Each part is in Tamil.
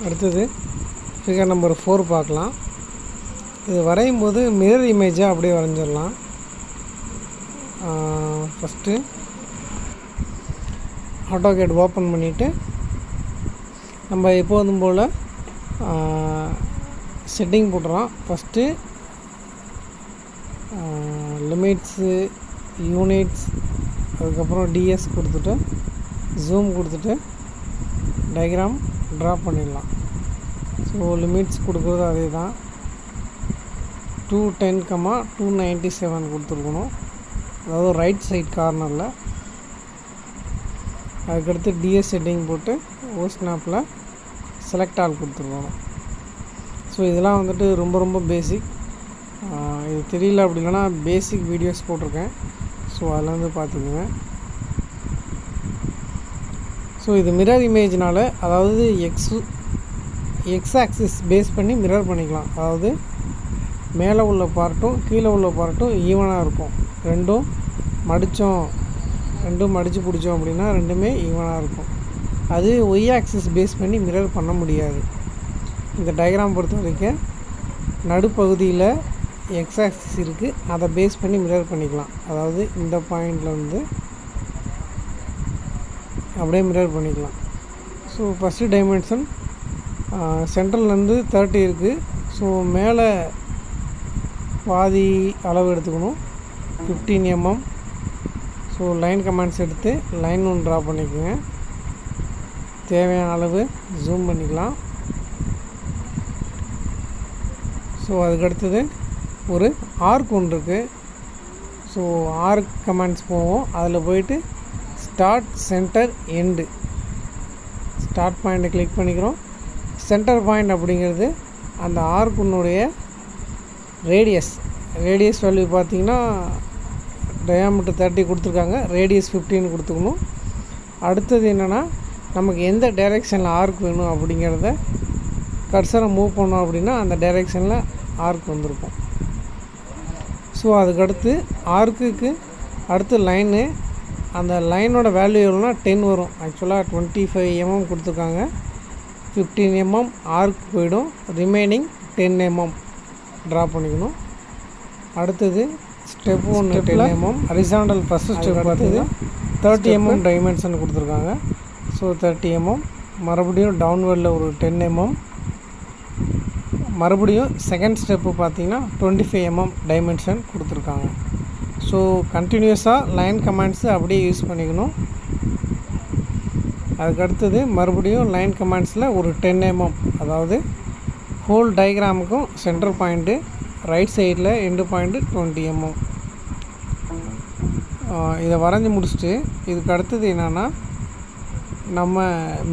அடுத்தது ஃபிகர் நம்பர் 4 பார்க்கலாம். இது வரையும் போது மிரர் இமேஜாக அப்படியே வரைஞ்சிடலாம். ஃபஸ்ட்டு ஆட்டோகேட் ஓப்பன் பண்ணிவிட்டு நம்ம எப்போதும் போல் செட்டிங் போட்டுறோம். ஃபஸ்ட்டு லிமிட்ஸு, யூனிட்ஸ், அதுக்கப்புறம் டிஎஸ் கொடுத்துட்டு ஜூம் கொடுத்துட்டு டயக்ராம் ட்ரா பண்ணிடலாம். ஸோ லிமிட்ஸ் கொடுக்குறது அதே தான். 210,297 கொடுத்துருக்கணும், அதாவது ரைட் சைட் கார்னரில். அதுக்கடுத்து டிஎஸ் செட்டிங் போட்டு ஓஸ்னாப்பில் செலக்ட் ஆல் கொடுத்துருக்கணும். ஸோ இதெல்லாம் வந்துட்டு ரொம்ப ரொம்ப பேசிக். இது தெரியல அப்படி இல்லைன்னா பேசிக் வீடியோஸ் போட்டிருக்கேன். ஸோ அதில் வந்து பார்த்துக்குங்க. ஸோ இது மிரர் இமேஜ்னால், அதாவது எக்ஸ் ஆக்சிஸ் பேஸ் பண்ணி மிரர் பண்ணிக்கலாம். அதாவது மேலே உள்ள பார்ட்டும் கீழே உள்ள பார்ட்டும் ஈவனாக இருக்கும். ரெண்டும் மடித்து பிடிச்சோம் அப்படின்னா ரெண்டுமே ஈவனாக இருக்கும். அது ஒய் ஆக்சிஸ் பேஸ் பண்ணி மிரர் பண்ண முடியாது. இந்த டயக்ராம் பொறுத்த வரைக்கும் நடுப்பகுதியில் எக்ஸ் ஆக்சிஸ் இருக்குது, அதை பேஸ் பண்ணி மிரர் பண்ணிக்கலாம். அதாவது இந்த பாயிண்டில் வந்து அப்படியே மிரர் பண்ணிக்கலாம். ஸோ ஃபஸ்ட்டு டைமென்ஷன் சென்ட்ரல்லேருந்து 30 இருக்குது. ஸோ மேலே பாதி அளவு எடுத்துக்கணும், 15 mm. ஸோ லைன் கமாண்ட்ஸ் எடுத்து லைன் ஒன்று ட்ரா பண்ணிக்கோங்க. தேவையான அளவு ஜூம் பண்ணிக்கலாம். ஸோ அதுக்கடுத்தது ஒரு ஆர்க் ஒன்று இருக்குது. ஸோ ஆர்க் கமாண்ட்ஸ் போவோம். அதில் போயிட்டு ஸ்டார்ட், சென்டர், எண்டு, ஸ்டார்ட் பாயிண்ட்டை கிளிக் பண்ணிக்கிறோம். சென்டர் பாயிண்ட் அப்படிங்கிறது அந்த ஆர்க்குனுடைய ரேடியஸ் வேல்யூ பார்த்திங்கன்னா டயாமீட்டர் 30 கொடுத்துருக்காங்க, ரேடியஸ் 15 கொடுத்துக்கணும். அடுத்தது என்னென்னா, நமக்கு எந்த டைரெக்ஷனில் ஆர்க் வேணும் அப்படிங்கிறத கர்சரை மூவ் பண்ணோம் அப்படின்னா அந்த டைரெக்ஷனில் ஆர்க் வந்திருக்கும். ஸோ அதுக்கடுத்து ஆர்க்குக்கு அடுத்து லைனு, அந்த லைனோட வேல்யூ எவ்வளோனா 10 வரும். ஆக்சுவலாக 25 mm கொடுத்துருக்காங்க. 15 mm ஆர்க் போயிடும், ரிமைனிங் 10 mm ட்ரா பண்ணிக்கணும். அடுத்தது step 1 10 mm horizontal. First step பார்த்தது 30 mm டைமென்ஷன் கொடுத்துருக்காங்க. So 30 mm. மறுபடியும் டவுன்வர்டில் ஒரு 10 mm. மறுபடியும் செகண்ட் ஸ்டெப்பு பார்த்திங்கன்னா 25 mm டைமென்ஷன் கொடுத்துருக்காங்க. ஸோ கண்டினியூஸாக லைன் கமாண்ட்ஸு அப்படியே யூஸ் பண்ணிக்கணும். அதுக்கடுத்தது மறுபடியும் லைன் கமாண்ட்ஸில் ஒரு 10 mm, அதாவது ஹோல் டயக்ராமுக்கும் சென்டர் பாயிண்ட்டு, ரைட் சைடில் எண்டு பாயிண்ட்டு 20 mm. இதை வரைஞ்சி முடிச்சுட்டு இதுக்கு அடுத்தது என்னென்னா, நம்ம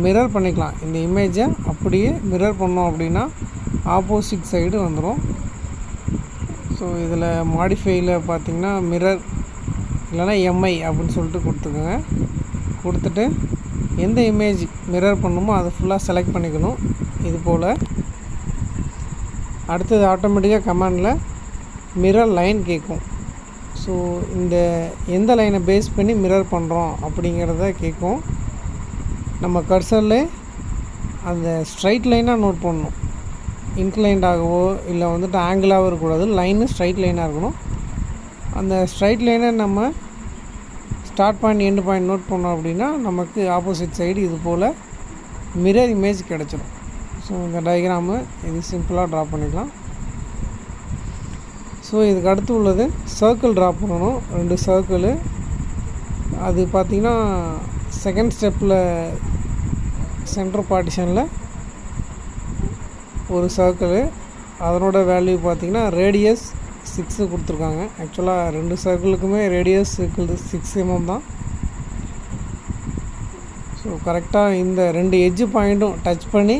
மிரர் பண்ணிக்கலாம். இந்த இமேஜை அப்படியே மிரர் பண்ணோம் அப்படின்னா ஆப்போசிட் சைடு வந்துடும். ஸோ இதில் மாடிஃபையில் பார்த்திங்கன்னா மிரர் இல்லைனா எம்ஐ அப்படின்னு சொல்லிட்டு கொடுத்துக்கோங்க. கொடுத்துட்டு எந்த இமேஜ் மிரர் பண்ணுமோ அதை ஃபுல்லாக செலக்ட் பண்ணிக்கணும். இது போல் அடுத்தது ஆட்டோமேட்டிக்காக கமாண்டில் மிரர் லைன் கேட்கும். ஸோ இந்த எந்த லைனை பேஸ் பண்ணி மிரர் பண்ணுறோம் அப்படிங்கிறத கேட்கும். நம்ம கர்சரில் அந்த ஸ்ட்ரைட் லைனாக நோட் பண்ணணும். இன்க்ளைண்டாகவோ இல்லை வந்துட்டு ஆங்கிளாகவோ இருக்கக்கூடாது. லைனு ஸ்ட்ரைட் லைனாக இருக்கணும். அந்த ஸ்ட்ரைட் லைனை நம்ம start point end point note பண்ணோம் அப்படின்னா நமக்கு ஆப்போசிட் சைடு இது போல் மிரர் இமேஜ் கிடச்சிடும். ஸோ இந்த டயக்ராமு இது சிம்பிளாக ட்ரா பண்ணிக்கலாம். ஸோ இதுக்கு அடுத்து உள்ளது சர்க்கிள் ட்ரா பண்ணணும், 2 சர்க்கிள். அது பார்த்திங்கன்னா செகண்ட் ஸ்டெப்பில் சென்டர் பார்ட்டிஷனில் ஒரு சர்க்கிள், அதனோட வேல்யூ பார்த்திங்கன்னா ரேடியஸ் 6 கொடுத்துருக்காங்க. ஆக்சுவலாக 2 சர்க்கிளுக்குமே ரேடியஸ் 6 mm தான். ஸோ கரெக்டாக இந்த 2 எட்ஜு பாயிண்ட்டும் டச் பண்ணி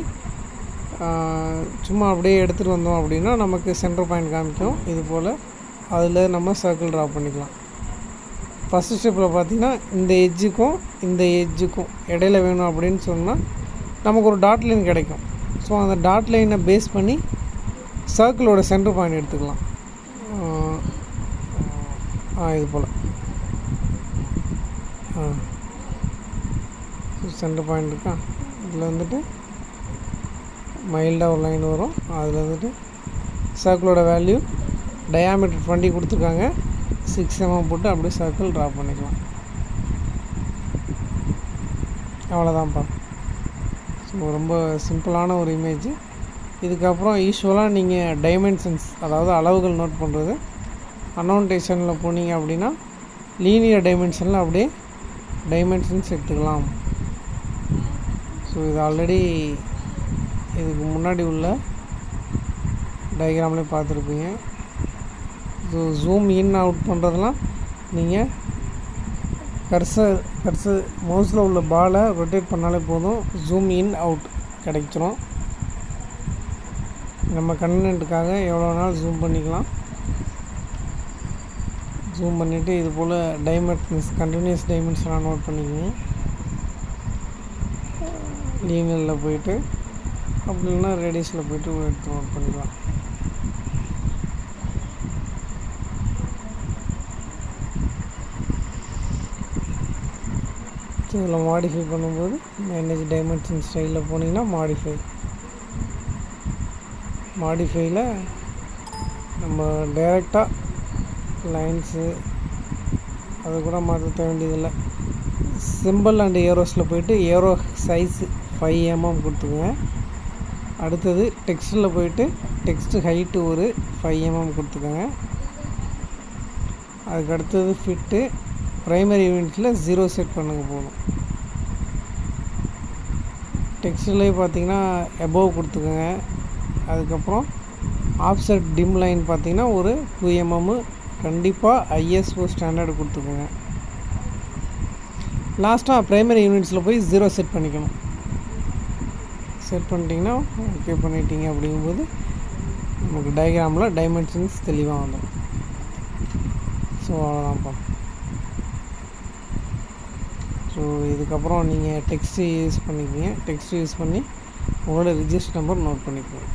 சும்மா அப்படியே எடுத்துகிட்டு வந்தோம் அப்படின்னா நமக்கு சென்டர் பாயிண்ட் காமிக்கும். இது போல் அதில் நம்ம சர்க்கிள் ட்ரா பண்ணிக்கலாம். ஃபஸ்ட்டு ஸ்டெப்பில் பார்த்திங்கன்னா இந்த எட்ஜுக்கும் இடையில வேணும் அப்படின்னு சொன்னால் நமக்கு ஒரு டாட் லைன் கிடைக்கும். ஸோ அந்த டாட் லைனை பேஸ் பண்ணி சர்க்கிளோட சென்டர் பாயிண்ட் எடுத்துக்கலாம். இது போல் சென்டர் பாயிண்ட் இருக்கா, இதில் வந்துட்டு மைல்டாக ஒரு லைன் வரும். அதில் வந்துட்டு சர்க்கிளோட வேல்யூ டயாமீட்டர் 20 கொடுத்துருக்காங்க. 6 mm போட்டு அப்படியே சர்க்கிள் ட்ரா பண்ணிக்கலாம். அவ்வளோதான்ப்பா. ஸோ ரொம்ப சிம்பிளான ஒரு இமேஜ். இதுக்கப்புறம் யூஸ்வலாக நீங்கள் டைமென்ஷன்ஸ், அதாவது அளவுகள் நோட் பண்ணுறது, அனோட்டேஷனில் போனீங்க அப்படின்னா லீனியர் டைமென்ஷனில் அப்படியே டைமென்ஷன்ஸ் எடுத்துக்கலாம். ஸோ இது ஆல்ரெடி இதுக்கு முன்னாடி உள்ள டயக்ராம்லேயே பார்த்துருப்பீங்க. ஸோ ஜூம் இன் அவுட் பண்ணுறதுலாம் நீங்கள் கர்சர் மவுஸில் உள்ள பாலை ரொட்டேட் பண்ணாலே போதும், ஜூம் இன் அவுட் கிடைச்சிரும். நம்ம கன்வீனியன்ட்டுக்காக எவ்வளோ நாள் ஜூம் பண்ணிக்கலாம். ஜூம் பண்ணிவிட்டு இது போல் டைமென்ஷன்ஸ், கண்டினியூஸ் டைமென்ஷனாக நோட் பண்ணிக்கோங்க. லீனியரில் போயிட்டு அப்படி இல்லைன்னா ரேடியஸில் போய்ட்டு எடுத்து நோட் பண்ணிக்கலாம். ஸோ இதில் மாடிஃபை பண்ணும்போது மேனேஜ் டைமென்ஷன் ஸ்டைலில் போனீங்கன்னா மாடிஃபையில் நம்ம டைரெக்டாக லைன்ஸு அதை கூட மாற்ற வேண்டியதில்லை. சிம்பிள் அண்ட் ஏரோஸில் போய்ட்டு ஏரோ சைஸு 5 mm கொடுத்துக்குங்க. அடுத்தது டெக்ஸ்ட்டில் போய்ட்டு டெக்ஸ்ட்டு ஹைட்டு ஒரு 5 mm கொடுத்துக்கோங்க. அதுக்கு அடுத்தது ஃபிட்டு ப்ரைமரி யூனிட்டில் 0 செட் பண்ணுங்க போதும். டெக்ஸ்ட்லேயே பார்த்தீங்கன்னா எபோவ் கொடுத்துக்கோங்க. அதுக்கப்புறம் ஆஃப்செட் டிம் லைன் பார்த்தீங்கன்னா ஒரு 2 mm கண்டிப்பாக ISO ஸ்டாண்டர்டு கொடுத்துக்கோங்க. லாஸ்ட்டாக ப்ரைமரி யூனிட்ஸில் போய் 0 செட் பண்ணிக்கணும். செட் பண்ணிட்டீங்கன்னா ஓகே பண்ணிட்டீங்க. அப்படிங்கும்போது நமக்கு டயக்ராமில் டைமென்ஷன்ஸ் தெளிவாக வந்துடும். ஸோ அவ்வளோதான்ப்பா. ஸோ இதுக்கப்புறம் நீங்கள் டெக்ஸ்ட்டு யூஸ் பண்ணிக்கிங்க. டெக்ஸ்ட்டு யூஸ் பண்ணி உங்களோட ரிஜிஸ்டர் நம்பர் நோட் பண்ணிக்கோங்க.